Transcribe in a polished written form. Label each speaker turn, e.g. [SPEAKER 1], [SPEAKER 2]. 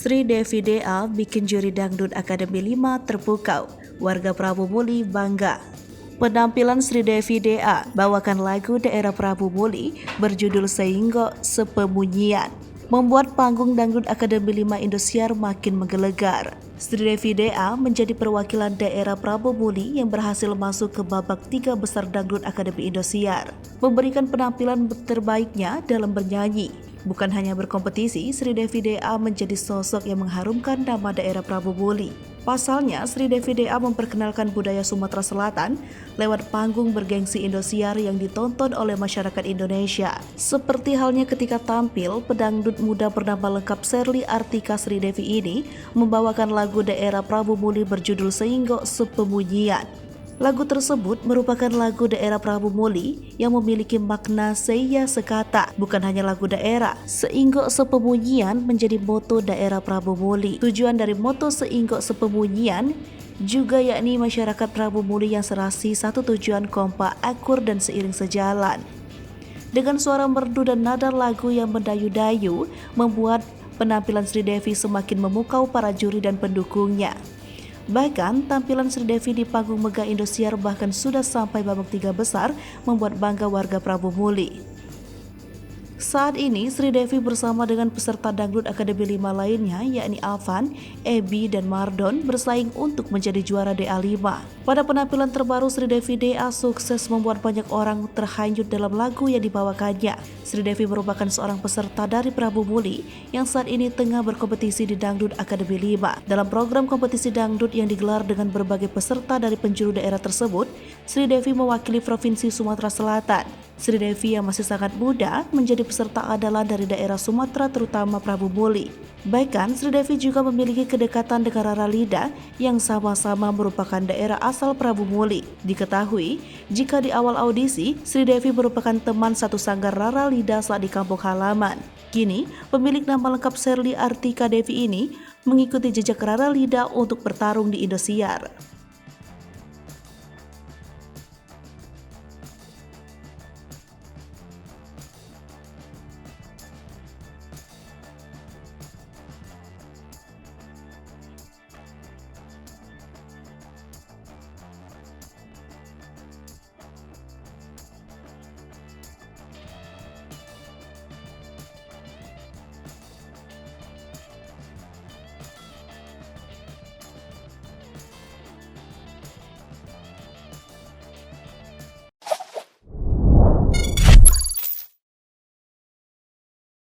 [SPEAKER 1] Sri Devi DA bikin juri dangdut Akademi 5 terpukau. Warga Prabu Muli bangga. Penampilan Sri Devi DA bawakan lagu daerah Prabu Muli berjudul Seinggo Sepemunyian membuat panggung dangdut Akademi 5 Indosiar makin menggelegar. Sri Devi DA menjadi perwakilan daerah Prabu Muli yang berhasil masuk ke babak 3 besar dangdut Akademi Indosiar, memberikan penampilan terbaiknya dalam bernyanyi. Bukan hanya berkompetisi, Sri Devi DA menjadi sosok yang mengharumkan nama daerah Prabu Muli. Pasalnya, Sri Devi DA memperkenalkan budaya Sumatera Selatan lewat panggung bergengsi Indosiar yang ditonton oleh masyarakat Indonesia. Seperti halnya ketika tampil, pedangdut muda bernama lengkap Sherly Artika Sri Devi ini membawakan lagu daerah Prabu Muli berjudul Seinggo Sepemunyian. Lagu tersebut merupakan lagu daerah Prabu Muli yang memiliki makna seya sekata, bukan hanya lagu daerah. Seinggo Sepemunyian menjadi moto daerah Prabu Muli. Tujuan dari moto Seinggo Sepemunyian juga yakni masyarakat Prabu Muli yang serasi satu tujuan, kompak, akur, dan seiring sejalan. Dengan suara merdu dan nada lagu yang mendayu-dayu, membuat penampilan Sri Devi semakin memukau para juri dan pendukungnya. Bahkan tampilan Sri Devi di panggung megah Indosiar bahkan sudah sampai babak 3 besar membuat bangga warga Prabu Muli. Saat ini Sri Devi bersama dengan peserta dangdut Akademi 5 lainnya yakni Alvan, Ebi, dan Mardon bersaing untuk menjadi juara DA5. Pada penampilan terbaru Sri Devi DA sukses membuat banyak orang terhanyut dalam lagu yang dibawakannya. Sri Devi merupakan seorang peserta dari Prabu Muli yang saat ini tengah berkompetisi di Dangdut Akademi 5. Dalam program kompetisi dangdut yang digelar dengan berbagai peserta dari penjuru daerah tersebut, Sri Devi mewakili Provinsi Sumatera Selatan. Sri Devi yang masih sangat muda menjadi peserta andalan dari daerah Sumatera terutama Prabu Muli. Bahkan Sri Devi juga memiliki kedekatan dengan Rara Lida yang sama-sama merupakan daerah asal Prabu Muli. Diketahui jika di awal audisi Sri Devi merupakan teman satu sanggar Rara Lida saat di kampung halaman. Kini pemilik nama lengkap Sherly Artika Devi ini mengikuti jejak Rara Lida untuk bertarung di Indosiar.